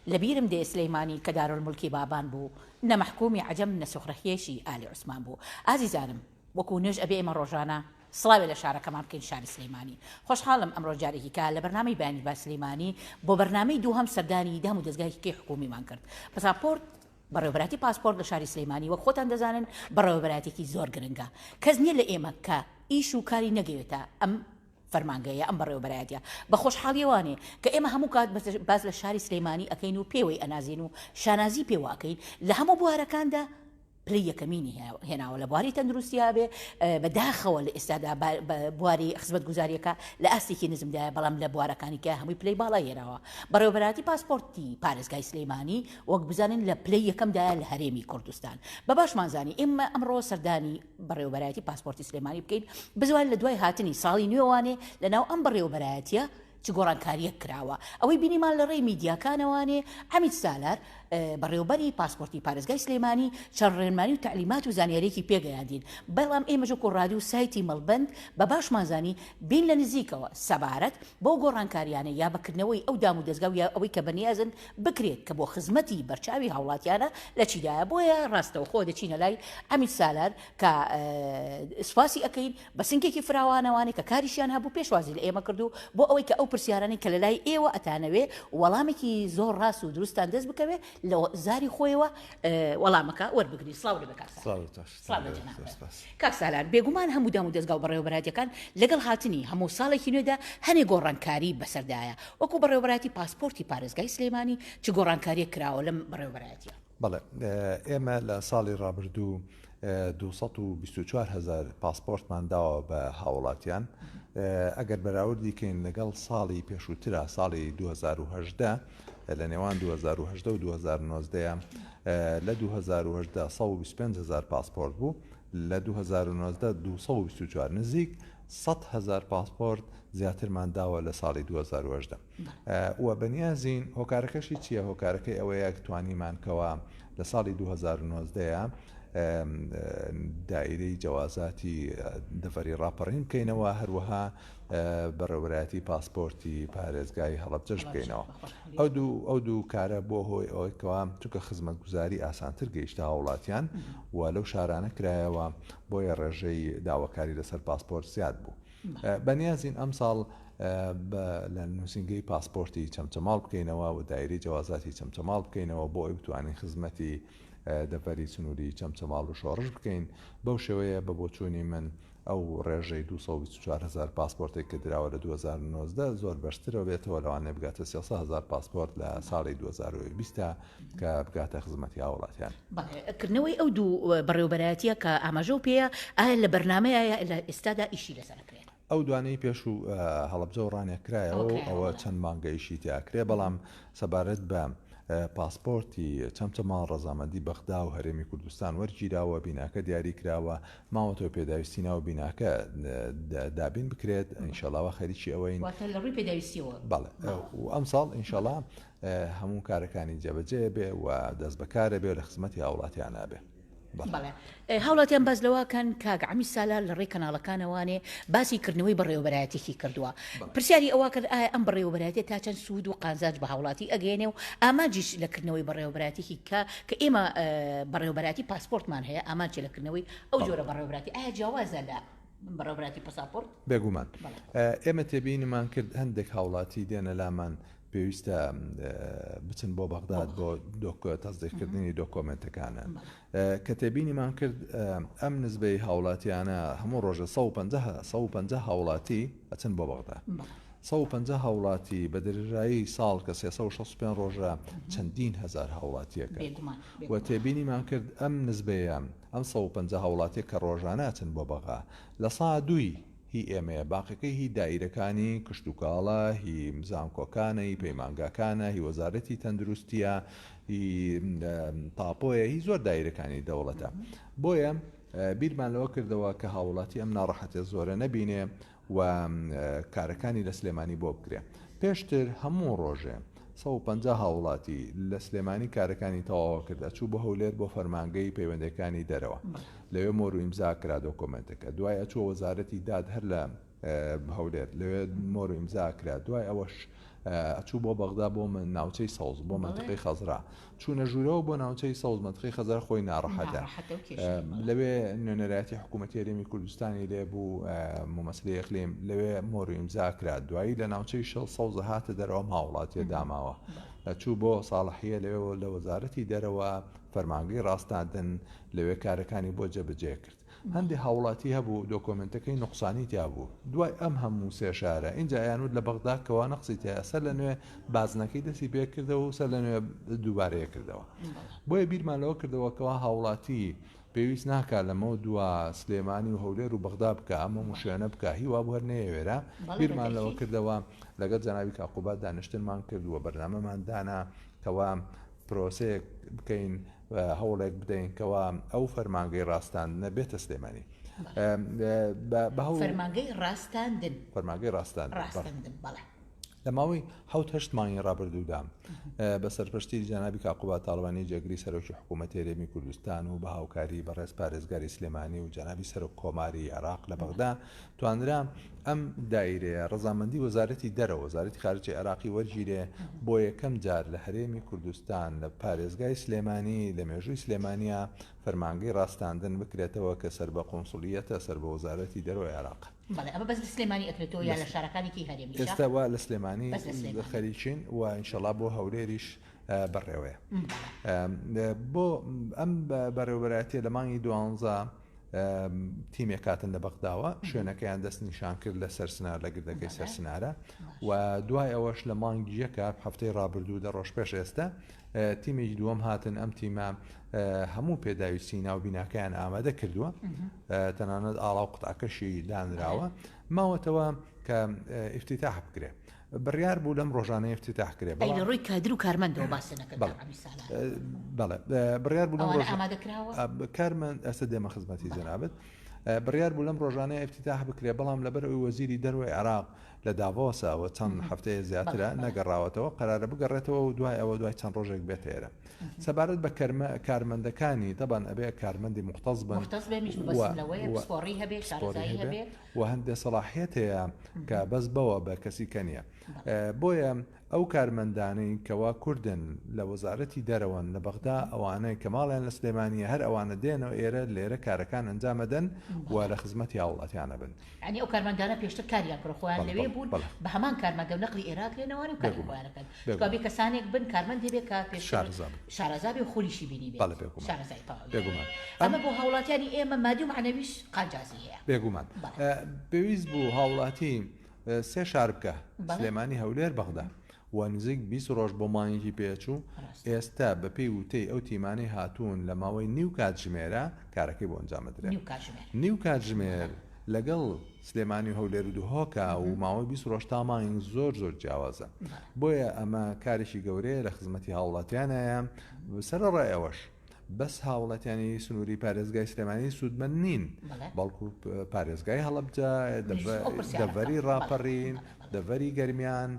لەبیرم دێ سلەیمانی کە دارالمولکی بابان بوو نەمەحکومی عەجەم نەسوخرەخێشی ئالی عوسمان بوو. ئازیزانم وەکو نوێژ ئەبێ ئێمە ڕۆژانە سڵاوێ لە شارەکەمان بکەین شاری سلەیمانی. خۆشحاڵم ئەمڕۆ جارێکی کا لە بەرنامەی بەیانی با سلەیمانی بۆ بەرنامەی دووهەم سەردانی دام و دەستگایەکی حکومیمان کرد. پاساپۆرت بەڕێوەبەراتی پاسپۆرت لە شاری سلەیمانی وەک خۆتان دەزانن بەڕێوەبەراتێکی زۆر گرنگە. کەس نییە لە ئێمە کە ئیش و کاری نەگەوێتە ئەم فەرمانگەیە ئەم بەڕێوەبەرایەتە. بە خۆشحاڵیەوانێ کە ئێمە هەموو کات باز لە شاری سلەیمانی ئەکەین و پێوەی ئەنازین و شانازی پێوە ئەکەین لە هەموو بوارەکاندا پلەی یەکەمینی هێناوە لە بواری تەندروستیا بێ بەداخەوە لە ئێستادا بواری خزمەت گوزاریەکە لە ئاستێکی نزمدایە بەڵام لە بوارەکانی کە هەمووی پلەی باڵا هێناوە. بەڕێوەبەراتی پاسپۆرتی پارێزگای سلەیمانی وەک بزانن لە پلەی یەکەمدایە لە هەرێمی کوردستان. بە باشمانزانی ئێمە ئەمڕۆ سەردانی بەڕێوەبەراتی پاسپۆرتی سلەیمانی بکەین بزوان لە دوای هاتنی ساڵی نوێوانێ لەناو ئەم بەڕێوەبەرایەتیە چ گۆڕانکاریەک کراوە. ئەوەی بینیمان لە ڕێی میدیاکانەوانێ حەمید سالار بەڕێوەبەری پاسپۆرتی پارێزگای سلەیمانی چەند ڕێنمانی و تعلیمات و زانیاریەکی پێگەیاندین. بەڵام ئێمە ژۆ ڕادیو و سایتی مەڵبەند بە باشمانزانی بین لە نزیکەوە سەبارەت بۆ گۆڕانکاریانە یا بەکردنەوەی ئەو دام و دەستگا یا ئەوەی کە بەنیازن بکرێت کە بۆ خزمەتی بەرچاوی هاوڵاتیانە لە چیدایە. بۆیە ڕاستەوە خۆ دەچینە لای حەمید سالار کە سوپاسی ئەەکەین بە سنگێکی فراوانەوانێک کە کاریشیان هەبوو پێشوازی لە ئێمە کردو بۆ ئەوەی کە ئەو پرسیارانی کە لە لای ئێوە ئەتانەوێ وەڵامێکی زۆر ڕاست و دروستان دەست بکەوێ لە زاری خۆیەوە وەڵامەکە وەربگری. سڵاو لە کاک سالار بێگومان هەموو دام و دەستگا و بەڕێوەبەراتیەکان لەگەڵ هاتنی هەموو ساڵێکی نوێدا هەنێ گۆڕانکاری بەسەردایە وەکو بەڕێوەبەراتی پاسپۆرتی پارێزگای سلەیمانی چ گۆڕانکاریە کراوە لەم بەڕێوەبەراتیە؟ بەڵێ ئێمە لە ساڵی ڕابردوو 224,000 پاسپۆرتمان داوە بە هاوڵاتیان. ئەگەر بەراوردیکەین لەگەڵ ساڵی پێشووترا ساڵی 2010 لە نێوان 2010 و 2019 لە 2010 125,000 پاسپۆرت بوو، لە 2019 224 نزیک 100,000 پاسپۆرت زیاترمان داوە لە ساڵی 2010. وە بەنیازین هۆکارەکەشی چییە؟ هۆکارەکەی ئەوەیە توانیمانکەوە لە ساڵی 2019 دائیرەی جوازاتی دەڤەری ڕاپەڕین بکەینەوە، هەروەها بەڕێوەبەراتی پاسپۆرتی پارێزگای هەڵەبجەش بکەینەوە. ئەو دوو کارە بۆ هۆی ئەوەیەوە چونکە خزمەت گوزاری ئاسانتر گەیشتە هاوڵاتیان و لەو شارانە کرایەوە بۆیە ڕێژەی داواکاری لەسەر پاسپۆرت زیاد بوو. بەنیازین ئەم ساڵ لە نووسنگەی پاسپۆرتی چەمچەماڵ بکەینەوە و دایرەی جوازاتی چەمچەماڵ بکەینەوە بۆ ئەوی بتوانین خزمەتی دەڤەری سنووری چەمچەماڵ و شۆڕش بکەین. بەو شێوەیە بە بۆچوونی من ئەو ڕێژەی 224,000 پاسپۆرتێک کە دراوە لە 2019 زۆر بەشترەوە بێتەوە لەوانێ بگاتە 300,000 پاسپۆرت لە ساڵی 2020 کە بگاتە خزمەتی هاوڵاتیان. کردنەوەی ئەو دوو بەڕێوەبەرایەتیە کە ئاماژە و پێەیە ئایا لە بەرنامەیە لە ئێستادا ئیشی لەسەرکرێت؟ ئەو دوانەی پێش و هەڵەبجە و ڕانێکرایەوە ئەوە چەند مانگەیشی تیاکرێ، بەڵام سەبارەت بە پاسپۆرتی چەمچەماڵ ڕەزامەندی بەغدا و هەرێمی کوردستان وەرگیراوە، بیناکە دیاری کراوە، ماوەتەوە پێداویستی ناو بیناکە دابین بکرێت. ئینشاڵاوە خەریکی ئەوەین لە ڕووی پێداویستیەوە. بەڵێ و ئەم ساڵ ئینشاڵا هەموو کارەکانی جێبەجێ بێ و دەست بەکارە بێ لە خزمەتی هاوڵاتیانە بێ. بەڵێ هاوڵاتیان باز لەواکەن کاک حەمید سالار لە ڕێی کەناڵەکانەوانێ باسی کردنەوەی بەڕێوەبەرایەتێکی کردووە. پرسیاری ئەوە کرد ئایا ئەم بەڕێوەبەرایەتە تا چەند سوود و قازانج بە هاوڵاتی ئەگەێنێ و ئامانجیش لەکردنەوەی بەڕێوەبەرایەتێکی کە ئێمە بەڕێوەبەراتی پاسپۆرتمان هەیە ئامانجی لەکردنەوەی ئەو جۆرە بەڕێوەبەراتی ئایا جیاوازە لە بەڕێوەبەراتی پاسپۆرت؟ بێگومان ئێمە تێبینیمان کرد هەندێک هاوڵاتی دێنە لامان پێویستە بچن بۆ بەغداد بۆ تەزدیقکردنی دۆکۆمنتەکانە. کە تێبینیمان کرد ئەم نسبەی هاوڵاتیانە هەموو ڕۆژە 150 هاوڵاتی ئەچن بۆ بەغداد. 150 هاوڵاتی بە درێژایی ساڵ کە 365 ڕۆژە چەندین هەزار هاوڵاتیەکە و تێبینیمان کرد ئەم نسبەیە ئەم 150 هاوڵاتیە کە ڕۆژانە ئەچن بۆ بەغا لە سا دوی هی ئێمەیە، باقیەکەی هی دائیرەکانی کشتتوکاڵە، هی زانکۆکانە، هی پەیمانگاکانە، هی وەزارەتی تەندروستیە، هی تاپۆیە، هی زۆر دایرەکانی دەوڵەتە. بۆیە بیرمان لەوە کردەوە کە هاوڵاتی ئەم ناڕەحەتە زۆرە نەبینێ و کارەکانی لە سلێمانی بۆ بکرێ. پێشتر هەموو ڕۆژێ 150 هاوڵاتی لە سلێمانی کارەکانی تەواوە کرد، ئەچوو بە هەولێر بۆ فەرمانگەی پەیوەندەکانی دەرەوە، لەوێ مۆر و ئیمزا کرا دۆکۆمنتەکە، دوای ئەچووە وەزارەتی داد هەر لە هەولێر، لەوێ مۆر و ئیمزا کرا، دوای ئەوەش ئەچوو بۆ بەغدا بۆ من ناوچەی سەوز بۆ منطقەی خەزرا چوونە ژوورەوە بۆ ناوچەی سەوز منطقەی خەزر خۆی ناڕەحەتە لەوێ نوێنەرایەتی حکوومەتی هەرێمی کوردستانی لێ بوو مەمەسلەی ئیقلیم لەوێ مۆری ئیمزاکرا دوایی لە ناوچەی سەوز هاتە دەرەوە هاوڵاتیە داماوە چوو بۆ ساڵحیە لەوێ لە وەزارەتی دەرەوە فەرمانگەی ڕاستاندن لەوێ کارەکانی بۆ جێبەجێ کرد هەندی هاوڵاتی هەبوو دۆکۆمنتەکەی نقصانی تیا بوو دوای ئەم هەموو سێ شارە اینجا یانود لە بەغدا کەوا نەقسی تیا سەر لە نوێ بازنەکەی دەستی پێ کردەوە و سەر لە نوێ دووبارەیە کردەوە بۆیە بیرمان لەوە کردەوە کەوا هاوڵاتی پێویست ناکات لەمەوە دووە سلێمانی و هەولێر و بەغدا بکە ئەمە موشێنە بکە هیوا بۆ هەر نەیەوێرە بیرمان لەوە کردەوە لەگەڵ جەنابی کاقوبات دانیشتنمان کردووە بەرنامەمان دانا کەوا پرۆسەیەک بکەین هەوڵێک بدەین کەوا ئەو فەرمانگەی ڕاستاندنە بێتە سلێمانی فەرمانگەی ڕاستاندن فەرمانگەی ڕاستاندن بەڵێ لە ماوەی 7 مانگی ڕابردوودام بە سەرپەرشتی جەنابی کاقوبات تاڵبانی جێگری سەرۆکی حکوومەتی هەرێمی کوردستان و بە هاوکاری بەڕێز پارێزگاری سلێمانی و جەنابی سەرۆک کۆماری عێراق لە بەغدا توانرا ئەم دایرەیە ڕەزامەندی وەزارەتی دەرەوە وەزارەتی خارجی عێراقی وەرگیرێ بۆ یەکەم جار لە هەرێمی کوردستان لە پارێزگای سلێمانی لە مێژووی سلێمانیا فەرمانگەی ڕاستاندن بکرێتەوە کە سەر بە قۆنسولیەتە سەر بە وەزارەتی دەرەوەی عێراق بەڵێ ئەمە بەس لە سلێمانی ئەکرێتەوە یا لە شارەکانێکی هەرێمی ئێستاوا لە سلێمانی خەریکین و ئینشەڵا بۆ هەولێریش بەڕێوەیە بۆ ئەم بەڕێوەبەرایەتیە لە مانگی 12 تیمێک هاتن لە بەغداوە شوێنەکەیان دەست نیشان کرد لە سەرسنار لە گردەکەی سەرسنارە و دوای ئەوەش لە مانگی یەکە هەفتەی ڕابردوو دە ڕۆژ پێش ئێستا تیمێکی دووەم هاتن ئەم تیمە هەموو پێداوی سینا و بیناکەیان ئامادە کردووە تەنانەت ئاڵا و قوتعکەشی دانراوە ماوەتەوە کە ئیفتیتاح بکرێ بڕیار بوو لەم ڕۆژانەی ئیفتیتاح کرێ لە ڕووی کادر و کارمەندەوە باسنەکە بەڵێ بڕیار بوو لەم ئامادەکراوە کارمەند ئەسە دێمە خزمەتی جەنابەت بڕیار بوو لەم ڕۆژانەی ئیفتیتاح بکرێ بەڵام لەبەر ئەوی وەزیری دەرەوەی عێراق لە داڤۆسەوە چەند هەفتەیە زیاترە نەگەڕاوەتەوە قەرارە بگەڕێتەوە و دوای ئەوە دوای چەند ڕۆژێک بێت ئێرە سەبارەت بە کارمەندەکانی دەبان ئەبێ کارمەندی مختص بن و هەندێک سەلاحیەت هەیە کە بەس بەوە بە کەسی کەنیە بۆیە ئەو کارمەندانەی کەوا کوردن لە وەزارەتی دەرەوەن لە بەغدا ئەوانەی کە ماڵیان لە سلێمانیە هەر ئەوانە دێنەوە ئێرە لێرە کارەکان ئەنجامەدەن و لە خزمەتی هاوڵاتیانە بن ینی ئەو کارمەندانە پێشتر کاریان کڕخۆیان لەوێ بوون بە هەمان کارمەندە و نەقلی عێراق لێنەوەی و کاری خۆیانەکەن بێ کەسانێک بن کارمەندی بێ کە شارەزا بێ و خۆلیشی بینی بێ بێگومان ئەمە بۆ هاوڵاتیانی ئێمە مادی و معنەویش قاجازی هەیە بێگومان پێویست بوو هاوڵاتی سێ شار بکە سلێمانی هەولێر بەغدا و نزیک 20 ڕۆژ بۆ مانگی پێچوو ئێستا بە پێی وتەی ئەو تیمانەی هاتوون لە ماوەی نیو کاتژمێرە کارەکەی بۆ ئەنجامەدرێت نیو کاتژمێر لەگەڵ سلێمانی و هەولێر و دووهۆکە و ماوەی 20 ڕۆژ تا مانگ زۆر جیاوازە بۆیە ئەمە کارێکی گەورەیە لە خزمەتی هاوڵاتیانەیە سەرەڕای ئەوەش بەس هاوڵاتیانی سنووری پارێزگای سلێمانی سوودمەند نین بەڵکو پارێزگای هەڵەبجە دەڤەری ڕاپەڕین دەڤەری گەرمیان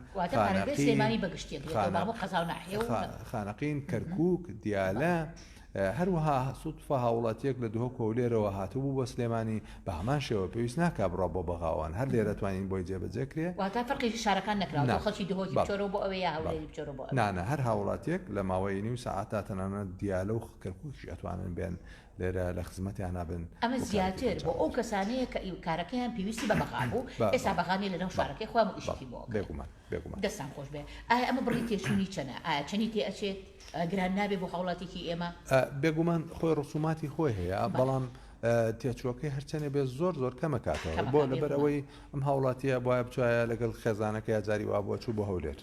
خانەقین کەرکووک دیالە هەروەها سوودفە هاوڵاتیەک لە دووهۆک و لێرەوە هاتوو بۆ سلێمانی بە هەمان شێوە پێویست ناکا بڕۆ بۆ بەغاوان هەر لێرە توانین بۆی جێبەجێکرێ واتە فەرقی شارەکان نەکراوە خەڵکی دووهۆکی بچۆرەوە بۆ ئەوەیە هەولێری بچۆرەوە بۆ نانە هەر هاوڵاتیەک لە ماوەی نیو سەعاتا تەنانەت دیالە و کەرکووکی ئەتوانن بێن لێرە لە خزمەتیان نابن ئەمە زیاتر بۆ ئەو کەسانەیە کە کارەکەیان پێویستی بە بەغا بوو ئێستا بەغانی لەناو شارەکەی خۆیان ئیشتی بۆ بێگومان دەستان خۆش بێ ئایا ئەمە بڕی تێچوونی چەنە ئایا چەنی تێ ئەچێت گران نابێ بۆ هاوڵاتێکی ئێمە بێگومان خۆی ڕسوماتی خۆی هەیە بەڵام تێچووەکەی هەرچەنێ بێ زۆر کەمە کاتەوە بۆ لەبەر ئەوەی ئەم هاوڵاتیە بۆە بچایە لەگەڵ خێزانەکە یاجاری وا بۆ چوو بۆ هەولێر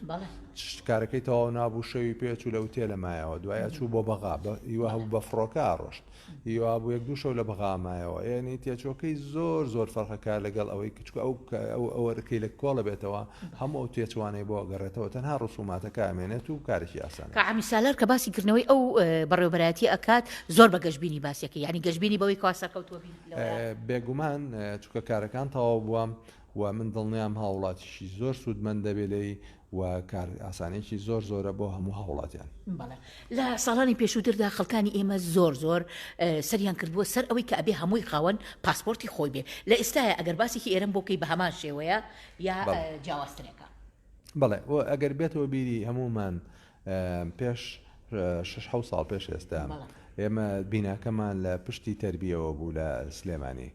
کارەکەی تەواو نابوو شەوی پێچوو لەو تێ لە مایەوە دوایە چوو بۆ بەغا هیوا هەبوو بە فڕۆکە ڕۆشت هیوا بوو یەک دوو شەو لە بەغا مایەوە یعنی تێچووەکەی زۆر فەرقەکە لەگەڵ ئەوەی کچکە ئەوەرەکەی لە کۆڵە بێتەوە هەموو ئەو تێچوانەی بۆ گەڕێتەوە تەنها ڕسوماتەکە ئەمێنێت و کارێکی ئاسانە کامی سالار کە باسی کردنەوەی ئەو بەڕێوەبەرایەتی ئەکات زۆر بە گەشتبینی باسیەکە ینی گەشتبینی بەوەی کاسەکەوتوە بێگومان چکە کارەکان تەواو بووە و من دڵنیام هاوڵاتیشی زۆر سوودمەند دەبێلەی و کار ئاسانێکی زۆرە بۆ هەموو هاوڵاتیان لە ساڵانی پێشووتردا خەڵکانی ئێمە زۆر سەریان کردبووە سەر ئەوەی کە ئەبێ هەمووی خاوەن پاسپۆرتی خۆی بێ لە ئێستاە ئەگەر باسێکی ئێرم بۆکەی بە هەمان شێوەیە یا جیاوازترێکە بەڵێ ئەگەر بێتەوە بیری هەمومان پێش 6 ساڵ پێش ئێستا ئێمە بیناکەمان لە پشتی تربیەوە بوو لە سلێمانی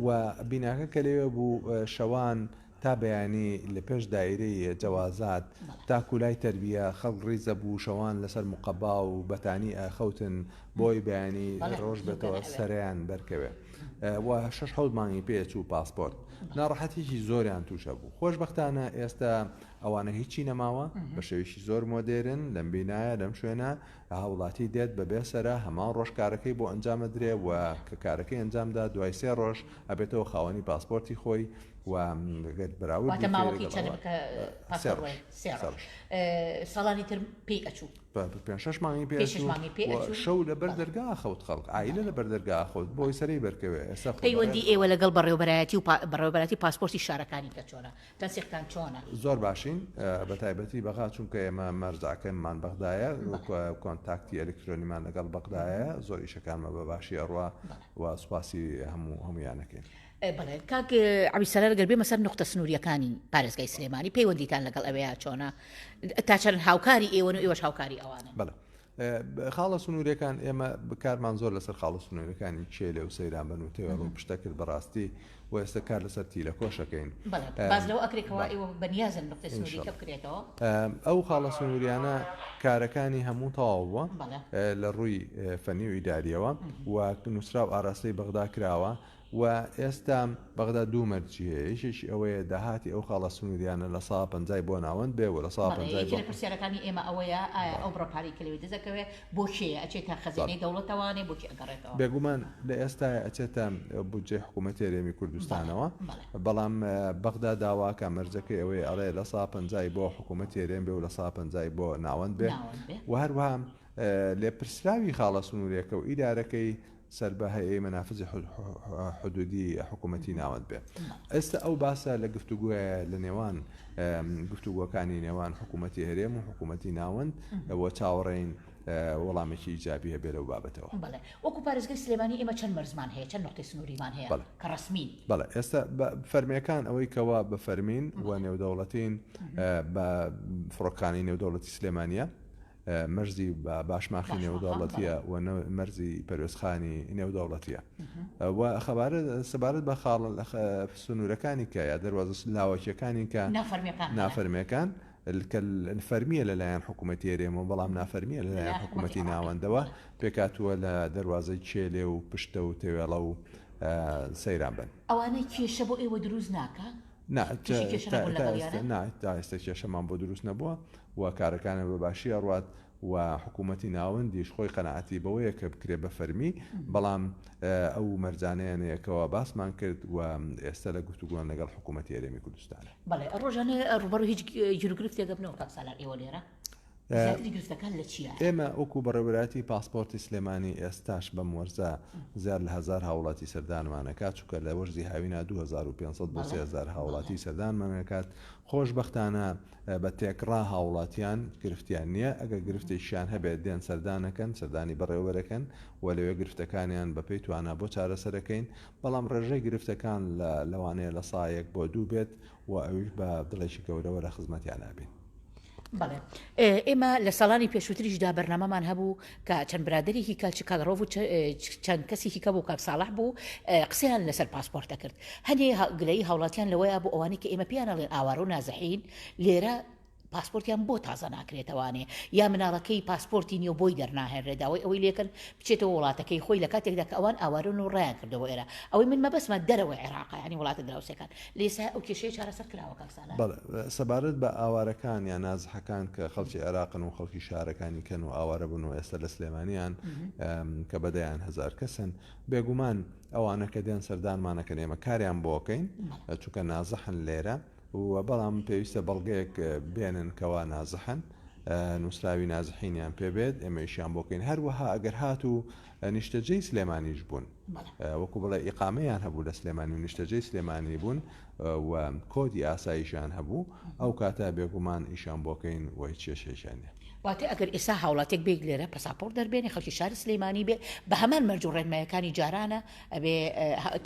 و بیناکە کە لێوە بوو شەوان تا بەیانی لە پێش دایرەی جەوازات تا کوولای تربیە خەڵک ڕیزە بوو شەوان لەسەر مقەبا و بەتانی ئەخەوتن بۆی بەیانی ڕۆژ بێتەوە سەریان بەرکەوێ و 6 مانگی پێچوو پاسپۆرت ناڕەحەتێکی زۆریان تووشە بوو خۆشبەختانە ئێستا ئەوانە هیچی نەماوە بە شێویشی زۆر مۆدێرن لەم بینایە لەم شوێنە هاوڵاتی دێت بەبێ سەرە هەمان ڕۆژ کارەکەی بۆ ئەنجامە درێ و کە کارەکەی ئەنجامدا دوای 3 ڕۆژ ئەبێتەوە خاوەنی پاسپۆرتی خۆی و براوە ساڵانی تر پێی ئەچوو 5 مانگی پێ شەو لە بەر دەرگا خەوت خەڵک ئایلە لە بەر دەرگا خۆت بۆی سەری بەرکەوێ ئێستا پەیوەندی ئێوە لەگەڵ بەڕێوەبەرایەتی و بەڕێوەبەراتی پاسپۆرتی شارەکانی کە چۆنە تەنسیقتان چۆنە زۆر باشین بە تایبەتی بەغا چونکە ئێمە مەرجەکەمان بەغدایە کۆنتاکتی ئەلکترۆنیمان لەگەڵ بەغدایە زۆر ئیشەکانمە بە باشی ئەڕوا و سوپاسی هەمویانەکەین بەڵێ کاک عەبدولسەلام گەر بێمە سەر نقطە سنووریەکانی پارێزگای سلێمانی پەیوەندیتان لەگەڵ ئەوەیە چۆنە تا چەند هاوکاری ئێوەن و ئێوەش هاوکاری ئەوانە بەڵێ خاڵە سنووریەکان ئێمە بکارمان زۆر لەسەر خاڵە سنووریەکانی چێلێ و سەیران بن و تێوەڕ و پشتە کرد بەڕاستی و ئێستا کار لەسەر تیلە کۆشەکەین باز لەوە ئەکرێکەوە ئێوە بەنیازن نقطە سنووریەکە بکرێتەوە ئەو خاڵە سنووریانە کارەکانی هەموو تەواوە لە ڕووی فەنی و ئیداریەوە و نووسرا و ئاراستەی بەغدا کراوە و ئێستا بەغدا دوو مەرجی هەیە یەکێکی ئەوەیە داهاتی ئەو خاڵە سنووریانە لە سا 50 بۆ ناوەند بێ و لە سا 50 پرسیارەکانی ئێمە ئەوەیە ئەو بڕۆپاری کە لەوێ دەزەکەوێ بۆ شێ ئەچێتە خەزینەی دەوڵەتەوانێ بۆچی ئەگەڕێتەوە بێگومان لە ئێستا ئەچێتە بودجێ حکوومەتی هەرێمی کوردستانەوە بەڵام بەغدا داواکە مەرجەکەی ئەوەیە ئەڵێ لە سا 50 بۆ حکوومەتی هەرێم بێ و لە سا 50 بۆ ناوەند بێ و هەروەها لێ پرسراوی خاڵە سنووریەکە و ئیدارەکەی سەر بە هەیە مەنافزی حدودی حکوومەتی ناوەند بێ ئێستا ئەو باسە لە گفتوگوۆیە لە نێوان گفتوگوەکانی نێوان حکوومەتی هەرێم و حکوومەتی ناوەند بۆ چاوەڕێین وەڵامێکی ئیجابی هەبێ لەو بابەتەوە وەکو پارێزگای سلێمانی ئێمە چەند مەرزمان هەیە چەند نقطەی سنووریمان هەیە کە ڕەسمین بەڵێ ئێستا فەرمیەکان ئەوەی کەوا بە فەرمین و نێودەوڵەتین بە فڕۆکانی نێودەوڵەتی سلێمانیە مەرزی باشماخی نێودەوڵەتیە و مەرزی پەروێزخانی نێودەوڵەتیە و سەبارەت بە خاڵ سنوورەکانی کە یا دەواازە لاوەکیەکانی کە نافەرمیەکان فەرمیە لەلایەن حکوومەتی هەرێمەوە بەڵام نافەرمیە لەلایەن حکوومەتی ناوەندەوە پێکاتووە لە دەواازەی چێلێ و پشتە و تێوێڵە و سەیران بن ئەوانەی کێشە بۆ ئێوە دروست ناکە تا ئێستا کێشەمان بۆ دروست نەبووە و کارەکانە بە باشی ئەڕوات و حکوومەتی ناوەندیش خۆی قەنەعەتی بەوەیە کە بکرێ بە فەرمی بەڵام ئەو مەرجانەیەکەوە باسمان کرد و ئێستا لە گفتوگوۆن لەگەڵ حکوومەتی هەرێمی کوردستانە بەڵێ ڕۆژانە ڕوبەڕوو هیچ گیرگرفتێکە بنەوە کاک سالار ئێوە لێرە گرفتەکان لە چیە؟ ئێمە وەکو بەڕێوەبەراتی پاسپۆرتی سلێمانی ئێستاش بەم وەرزە زیاد لە 1000 هاوڵاتی سەردانمانەکات چووکە لە وەرزی هاوینە 2500 بۆ 3000 هاوڵاتی سەردانمانەکات خۆشبەختانە بە تێکڕا هاوڵاتیان گرفتیان نییە ئەگەر گرفتێکیان هەبێت دێن سەردانەکەن سەردانی بەڕێوەبەرەکەن و لەوێ گرفتەکانیان بەپێی توانە بۆ چارەسەرەکەین بەڵام ڕێژەی گرفتەکان لەوانەیە لە سایەک بۆ دوو بێت و ئەویش بە دڵێکی گەورەوە لە خزمەتیان نابین. بەڵێ ئێمە لە ساڵانی پێشووتریشدا بەرنامەمان هەبوو کە چەند برادێکی کاچی کاڵڕۆڤ و چەند کەسێکی کە بوو کاک ساڵح بوو قسەیان لەسەر پاسپۆرتە کرد هەندێ گلەی هاوڵاتیان لەوەیە بۆ ئەوانەی کە ئێمە پیانەڵێن ئاوارە و نازەحین لێرە پاسپۆرتیان بۆ تازە ناکرێتەوانێ یا مناڵەکەی پاسپۆرتی نیە بۆی دەرناهێنرێداوای ئەوەی لێکن بچێتەوە وڵاتەکەی خۆی لە کاتێکدا کە ئەوان ئاوارن و ڕیان کردەوە ئێرە ئەوەی من مەبەسمە دەرەوەی عێراق ینی وڵاتە دراوسەکان لێسا ئەو کێشەیە چارەسەر کراوە کاک سالار سەبارەت بە ئاوارەکان یان نازحەکان کە خەڵکی عێراقن و خەڵکی شارەکانی کەن و ئاوارە بوون و ئێستا لە سلێمانیان کە بەدەیان 1000 کەسن بێگومان ئەوانە کە دێن سەردانمانەکەن ئێمە کاریان بۆکەین چونکە نازەحن لێرە و بەڵام پێویستە بەڵگەیەک بێنن کەوا نازەحن نووسراوی نازحینیان پێبێت ئێمەشیان بۆکەین هەروەها ئەگەر هات و نیشتەجێی سلێمانیش بوون وەکو بڵێ ئیقامەیان هەبوو لە سلێمانی و نیشتەجێی سلێمانی بوون و کۆدی ئاساییشان هەبوو ئەو کاتە بێگومان ئیشان بۆکەین وی کێشێشانێ واتێ ئەگەر ئێستا هاوڵاتێک بێک لێرە پاساپۆرت دەربێنێ خەڵکی شاری سلەیمانی بێ بە هەمان مەرج و ڕێنمایەکانی جارانە ئەبێ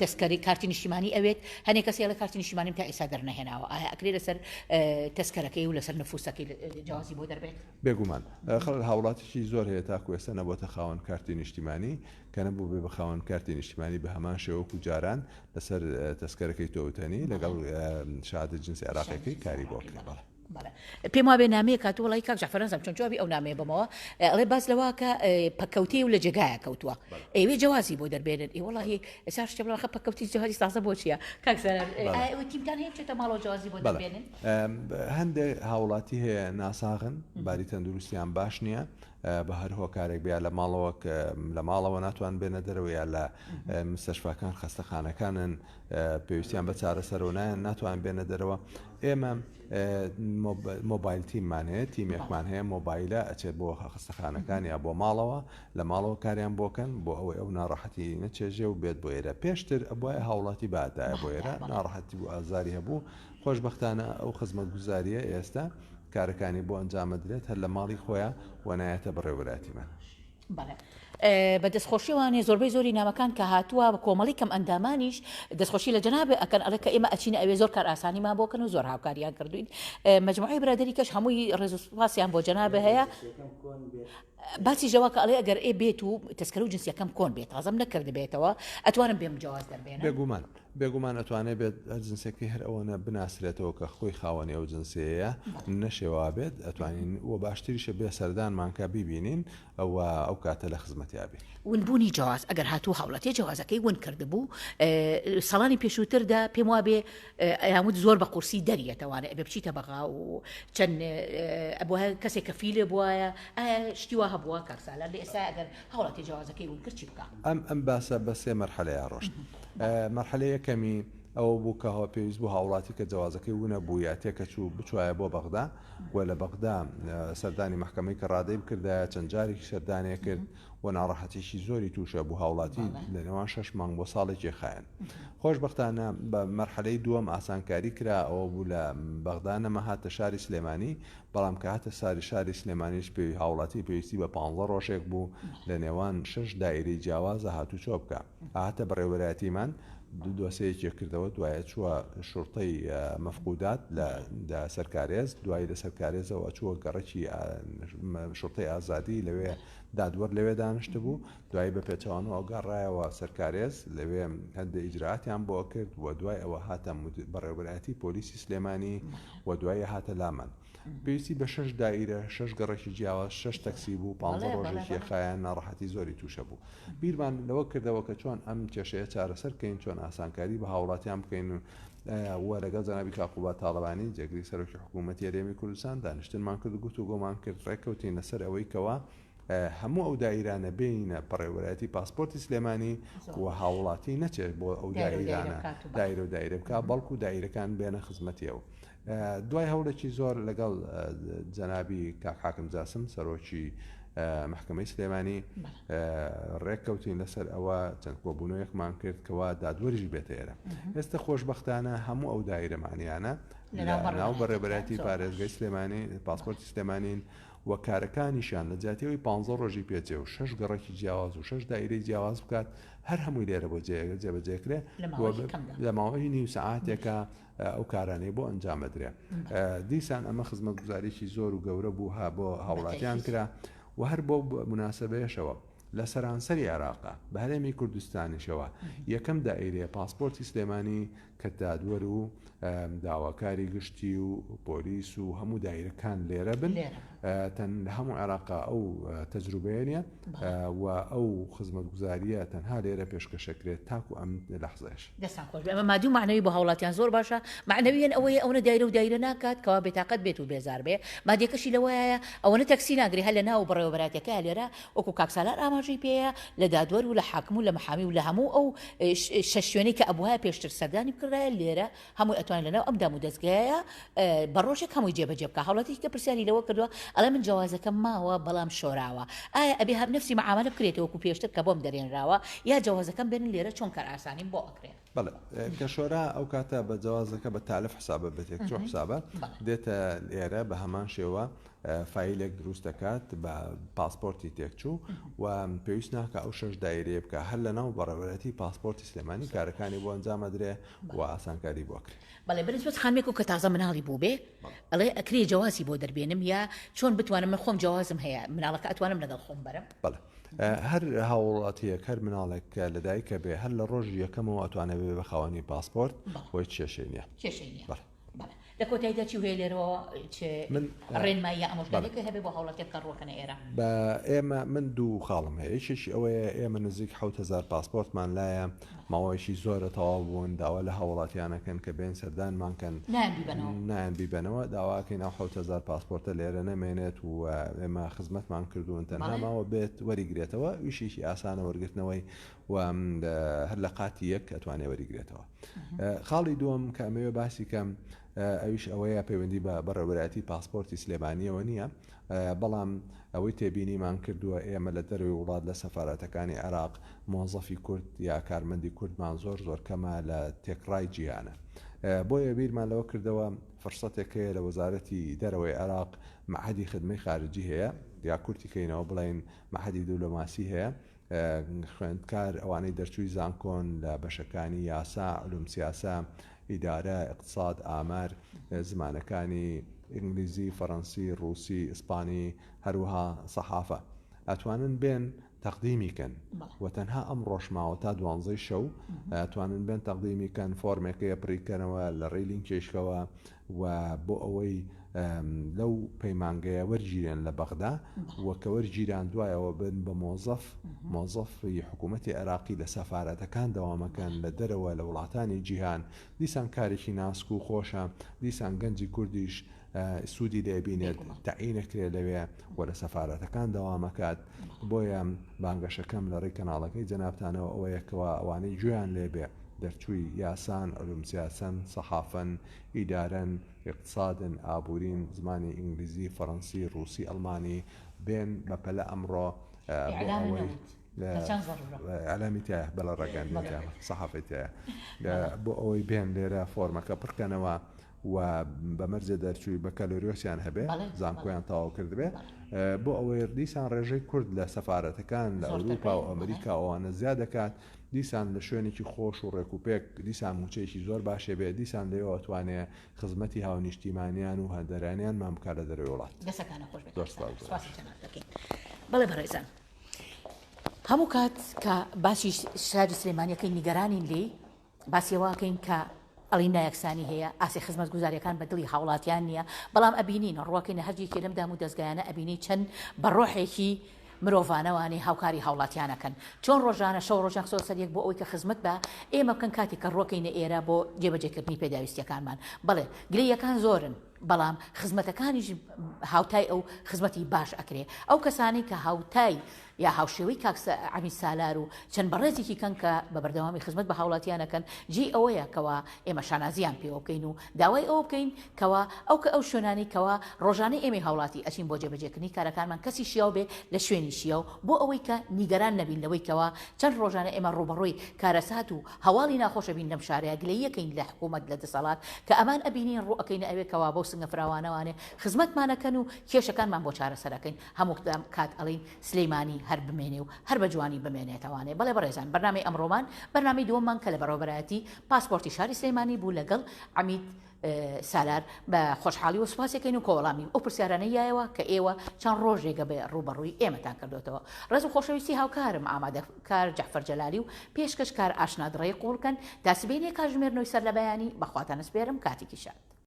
تەسکەری کارتی نیشتیمانی ئەوێت هەنێک کەسی لە کارتی نیشتیمانی تا ئێستا دەرنەهێناوە ئایا ئەکرێ لەسەر تەسکەرەکەی و لەسەر نفوسەکەی جیازی بۆ دەربێت بێگومان خەڵک هاوڵاتیی زۆر هەیە تاکو ئێستا نەبووتە خاوەن کارتی نیشتیمانی کە نەبوو بێ بە خاوەن کارتی نیشتیمانی بە هەمان شێوەکو جاران لەسەر تەسکەرەکەی تۆوتنی لەگەڵ شادە جنسی عراقەکەی کاری بۆ کرێ پێم وابێ نامەیە کات وڵی کاک جەفەرەنزم چۆن جوابی ئەو نامەیە بمەوە ئەڵێ باز لەوە کە پەکەوتی و لە جێگایە کەوتووە ئەوێ جیازی بۆ دەربێنن وڵی ئێستا شتێ بڵخە پەکەوتی جیازی تازە بۆ چییە کاکسەر تیمتان هەیە چێتە ماڵەوە جیازی بۆ دەربێنن هەندێک هاوڵاتی هەیە ناساغن باری تەندروستیان باش نییە بە هەر هۆکارێک بیا لە ماڵەوە لە ماڵەوە ناتوان بێنە دەرەوە یا لە مستەشفاکان خەستەخانەکانن پێویستیان بە چارەسەرەوە نایەن ناتوان بێنە دەرەوە ئێمە مۆبایل تیممان هەیە تیمێکمان هەیە مۆبایلە ئەچێت بۆ خەستەخانەکان یا بۆ ماڵەوە لە ماڵەوە کاریان بۆکەن بۆ ئەوەی ئەو ناڕەحەتی نەچێژێ و بێت بۆ ئێرە پێشتر ئەبواە هاوڵاتی بادایە بۆ ئێرە ناڕەحەتی بۆ ئازاری هەبوو خۆشبەختانە ئەو خزمەتگوزاریە ئێستا کارەکانی بۆ ئەنجامەدرێت هەر لە ماڵی خۆیان وەنایەتە بەڕێوەبەراتیمان بە دەستخۆشیوانێ زۆربەی زۆری نامەکان کە هاتووە بە کۆمەڵی کەم ئەندامانیش دەستخۆشی لە جەنابێ ئەکەن ئەڵێ کە ئێمە ئەچینە ئەوێ زۆر کار ئاسانیمان بۆکەن و زۆر هاوکاریان کردوین مەجموعەی برادەری کەش هەمووی ڕێزوسپاسیان بۆ جەنابێ هەیە باسی ژەوا کە ئەڵێ ئەگەر ئێ بێت و تەسکەرە و جنسیەکەم کۆن بێت تازەم نەکرد بێتەوە ئەتوانم بێم جیاواز دەربێنە بێگومان ئەتوانێت بێت جنسێکی هەر ئەوەنە بناسرێتەوە کە خۆی خاوەنی ئەو جنسەیە نەشێوا بێت ئەتوانین وە باشتریشە بێ سەردانمانکە بیبینین ئەو کاتە لە خزمەتیابێت ونبوونی جیاواز ئەگەر هاتوو هاوڵەتی جیاوازەکەی ون کردبوو ساڵانی پێشووتردا پێم وابێ ئەیامود زۆر بە قورسی دەریێتەوانە ئەبێ بچیتە بەغا و چەند ئەبووە کەسێک کە فیلێ بووایە شتیوا هەبووە کارسالە لە ئێستا ئەگەر هاوڵەتی جیاوازەکەی ون کرد چی بکە ئەم باسە بە سێ مەرحەلەیە ڕۆشت مەرحەلە یەکەمی ئەوە بوو کە پێویست بوو هاوڵاتی کە جیاوازەکەی ونە بوو یا تێکەچوو بچوایە بۆ بەغدا و لە بەغدا سەردانی مەحکەمەی کە ڕادەی بکردایە چەند جارێکی سەردانێ کرد و ناڕەحەتیشی زۆری تووشە بوو هاوڵاتی لە نێوان 6 مانگ بۆ ساڵێکی خایەن خۆشبەختانە بە مەرحەلەی دووەم ئاسانکاری کرا ئەوە بوو لە بەغدا نەمە هاتە شاری سلێمانی بەڵام کە هاتە شاری سلێمانیش پێوی هاوڵاتی پێویستی بە 15 ڕۆژێک بوو لە نێوان 6 دایرەی جیاوازە هاتوو چۆ بکە هاتە بەڕێوەبەراتیمان دۆسەیەکی کردەوە دوایە چووە شورتەی مەفقودات لە سەرکارێز دوای لە سەرکارێزەوە چووە گەڕەکی شورتەی ئازادی لەوێ دادوەر لەوێ دانیشت بوو دوای بە پێچەوانەوە گەڕایەوە سەرکارێز لەوێ هەندێک ئیجرعاتیان بۆ کرد و دوای ئەوە هاتە بەڕێوەبەراتی پۆلیسی سلێمانی و دوایە هاتە لامان پێویستی بە 6 دایرە 6 گەڕێکی جیاواز 6 تەکسی بوو 15 ڕۆژێکی خایەن ناڕەحەتی زۆری تووشە بوو بیرمان لەوە کردەوە کە چۆن ئەم کێشەیە چارەسەر بکەین چۆن ئاسانکاری بە هاوڵاتیان بکەین و لەگەڵ جەنابی کاقوبات تاڵەبانی جێگری سەرۆکی حکوومەتی هەرێمی کوردستان دانیشتنمان کرد گوتوگۆمان کرد ڕێککەوتین لەسەر ئەوەی کەوە هەموو ئەو دایرانە بینە پەڕێوەبەراتی پاسپۆرتی سلێمانی و هاوڵاتی نەچێت بۆ ئەو دایرانە دایرە و دایرە بکە بەڵکو دایرەکان بێنە خزمەتیەوە دوای هەوڵێکی زۆر لەگەڵ جەنابی کاک حاکم جاسم سەرۆکی محکمەی سلێمانی ڕێککەوتین لەسەر ئەوە چەند کۆبوونەوەیەکمان کرد کەوا دادوەریش بێتە ئێرە ئێستا خۆشبەختانە هەموو ئەو دایرەمانیانە ناو بەڕێوەبەراتی پارێزگای سلێمانی پاسپۆرتی سلێمانین و کارەکانیشان لە جاتیەوەی 15 ڕۆژی پێچێ و 6 گەڕێکی جیاواز و 6 دایرەی جیاواز بکات هەر هەمووی لێرە بۆ جێبەجێکرێ لە ماوەی نیو سەعاتێکە ئەو کارانەی بۆ ئەنجامەدرێ دیسان ئەمە خزمەتگوزاریی زۆر و گەورە بوو ها بۆ هاوڵاتیان کرا و هەر بۆ مناسبەیەشەوە لە سەرانسەری عێراقا بە هەرێمی کوردستانیشەوە یەکەم دائیرەیە پاسپۆرتی سلێمانی کە دادوەر و داواکاری گشتی و پۆلیس و هەموو دایرەکان لێرە بن لە هەموو عێراقا ئەو تەجروبەیە و ئەو خزمەتگوزاریە تەنها لێرە پێشکەشەکرێت تاکو ئەم لەحظەیەش دەستان خۆش ئەمە مادوو معنەوی بۆ هاوڵاتیان زۆر باشە معنەویان ئەوەیە ئەوە دایرە و دایرە ناکات کەوا بێتاقەت بێت و بێزار بێ مادێکەشی لەوەیە ئەوەنە تەکسی ناگری هەر لە ناو بەڕێوەبەراتەکە لێرە وەکو کاکسالار ئاماژە ئاماژەی پێەیە لە دادوەر و لە حاکم و لە محامی و لە هەموو ئەو شەشوێنەی کە ئەبووە پێشتر سەردانی بکڕایە لێرە هەمووی ئەتوانێت لەناو ئەم دام و دەستگایە بە ڕۆژێک هەمووی جێبەجێ بکە. هەوڵەتی کە پرسیاری لەوە کردووە ئەڵێ من جیازەکەم ماوە بەڵام شۆراوە، ئایا ئەبێ هەب نفسی معاملە بکرێتەوە وەکو پێشتر کە بۆم دەرێنراوە یا جیازەکەم بێنن لێرە چۆن کار ئاسانیم بۆ ئەکرێت؟ بەڵێ کە شۆرا ئەو کاتە بە جیازەکە بە تالف حسابە بێتێک چۆ حسابە دێتە لێرە بە هەمان شێوە فایلێک دروست دەکات بە پاسپۆرتی تێکچوو و پێویست ناکە ئەو شەش دایرێ بکە هەر لەناو بەڕێوەتی پاسپۆرتی سلێمانی کارەکانی بۆ ئەنجامە درێ و ئاسانکاری بۆکرێت. بەڵێ بنسبەت خانمێک و کە تازە مناڵی بوو بێ ئەڵێ ئەکرێ جیازی بۆ دەربێنم یا چۆن بتوانم من خۆم جیازم هەیە مناڵەکە ئەتوانم لەگەڵ خۆم بەرم؟ بەڵێ هەر هاوڵاتیەک هەر مناڵێک لەدایکە بێ هەر لە ڕۆژی یەکەمەوە ئەتوانێت بێ بە خاوەنی پاسپۆرت بۆی کێشەی نییە. لە کۆتاییدا چی هەیە لێرەوە ڕێنمایی یا ئەمەشتێکە هەبێ بۆ هەوڵەتێک کە ڕۆکەنە ئێرە؟ بە ئێمە من دوو خاڵم هەیە، یەکێکی ئەوەیە ئێمە نزیک 7000 پاسپۆرتمان لایە ماوەیەکی زۆرە تەواو بوون داوا لە هاوڵاتیانەکەن کە بێن سەردانمانکەن نایان بیبەنەوە داواکەین ئەو 7000 پاسپۆرتە لێرە نەمێنێت و ئێمە خزمەتمان کردوون تەنها ماوە بێت وەریگرێتەوە ویشیشی ئاسانە وەرگرتنەوەی و هەر لە قاتی یەک ئەتوانێت وەریگرێتەوە. خاڵی دووەم کە ئەمەوێ باسی کەم ئەویش ئەوەیە پەیوەندی بە بەڕێوەبەرەتی پاسپۆرتی سلێمانیەوە نییە، بەڵام ئەوەی تێبینیمان کردووە ئێمە لە دەروی وڵات لە سەفارەتەکانی عێراق مۆزەفی کورد یا کارمەندی کوردمان زۆر کەمە لە تێکڕای جیهانە. بۆیە بیرمان لەوە کردەوە فرسەتێک هەیە لە وەزارەتی دەرەوەی عێراق مەعهەدی خدمەی خارجی هەیە یا کورتیکەینەوە بڵین مەعهەدی دیپلۆماسی هەیە، خوێندکار ئەوانەی دەرچووی زانکۆن لە بەشەکانی یاسا، علوم سیاسە، ئیدارە، اقتصاد، ئامار، زمانەکانی ئینگلیزی، فەڕەنسی، ڕووسی، ئیسپانی، هەروەها سەحافە ئەتوانن بێن تەقدیمیکەن و تەنها ئەم ڕۆژماوە تا 12 شەو ئەتوانن بێن تەقدیمیکەن فۆرمێکەیە پڕیکەنەوە لە ڕێلین کێشکەوە و بۆ ئەوەی لەو پەیمانگەیە وەرگیرێن لە بەغدا وەکە وەرگیران دوایەوە بن بە مۆزەفی حکوومەتی عێراقی لە سەفارەتەکان دەوامەکەن لە دەرەوە لە وڵاتانی جیهان. دیسان کارێکی ناسک و خۆشە، دیسان گەنجی کوردیش سوودی دەبینێت تەعینەکرێت لەوێ و لە سەفارەتەکان دەوامەکات. بۆیە بانگەشەکەم لە ڕێی کەناڵەکەی جەنابتانەوە ئەوەیەکەوە ئەوانەی گوێیان لێبێ دەرچووی یاسان، علوم سیاسەن، سەحافەن، ئیدارەن، اقتصادن، ئابوورین، زمانی ئینگلیزی، فەڕەنسی، ڕووسی، ئەڵمانی بێن بە پەلە ئەمڕۆ ئەلامی تایە بەڵە ڕێگەاندنی سەحافەتایە بۆ ئەوەی بێن لێرە فۆرمەکە پڕکەنەوە و بەمەرجە دەرچووی بە کەلۆریۆسیان هەبێ زانکۆیان تەواو کردبێ بۆ ئەوەی دیسان ڕێژەی کورد لە سەفارەتەکان لە ئەوروپا و ئەمریکا ئەوانە زیاد دەکات، دیسان لە شوێنێکی خۆش و ڕێکوپێک دیسان موچەیەکی زۆر باشێ بێ، دیسان لێەوە ئەتوانێت خزمەتی هاونیشتیمانیان و هەندەرانیان مامکار لە دەروی وڵات. بەڵێ بەڕێزان هەموو کات کە باسی شاری سلێمانیەکەی نیگەرانین لێ باسیەوەکەین کە ئەڵی نایەکسانی هەیە، ئاسی خزمەت گوزاریەکان بە دڵی هاوڵاتیان نییە، بەڵام ئەبینین ڕواکەینە هەرجێکی لەم دام و دەستگایانە ئەبینی چەند بەڕۆحێکی مرۆڤانەوانی هاوکاری هاوڵاتیانەکەن چۆن ڕۆژانە شەو ڕۆژان سەریەک بۆ ئەوەی کە خزمەت بە ئێمە بکەن کاتی کە ڕۆکەینە ئێرە بۆ جێبەجێکردنی پێداویستیەکانمان. بڵێ گلەیەکان زۆرن بەڵام خزمەتەکانیش هاوتای ئەو خزمەتی باش ئەکرێ. ئەو کەسانی کە هاوتای یا هاوشێوەی کاکسە عەمی سالار و چەند بەڕێزێکی کەن کە بە بەردەوامی خزمەت بە هاوڵاتیانەکەن جی ئەوەیە کەوا ئێمە شانازیان پێوە بکەین و داوای ئەوە بکەین کەوا ئەو شوێنانی کەوا ڕۆژانەی ئێمە هاوڵاتی ئەچین بۆ جێبەجێکردنی کارەکانمان کەسی شیاو بێ لە شوێنی شیاو بۆ ئەوەی کە نیگەران نەبین لەوەی کەوا چەند ڕۆژانە ئێمە ڕوبەڕووی کارەسات و هەواڵی ناخۆشە بین لەم شارەیە گلەیەکەین لە حکوومەت لە دەسەڵات کە ئەمان ئەبینین ڕوئەکەینە ئەوێ کەوا بۆ سنگە فراوانەوانێ خزمەتمانەکەن و کێشەکانمان بۆ چارەسەرەکەین هەموو کات ئەڵین سلەیمانی هەر بمێنێ و هەر بە جوانی بمێنێتەوانێ. بەڵێ بەڕێزان بەرنامەی ئەمڕۆمان بەرنامەی دووەممان کە لە بەڕێوەبەرایەتی پاسپۆرتی شاری سلەیمانی بوو لەگەڵ عەمید سالار بە خۆشحاڵی و سوپاسێکەین و کۆوەڵامی ئەو پرسیارانەیەوە کە ئێوە چەند ڕۆژێکە بێ ڕوبەڕووی ئێمەتان کردوتەوە. ڕێز و خۆشەویستی هاوکارم ئامادەکار جەعفەر جەلالی و پێشکەشکار ئاشنا دڕێی قوڵکەن تا سبەینێ کاتژمێرنەوەی سەر لە بەیانی بەخواتان سپێرم کاتێکی شاد.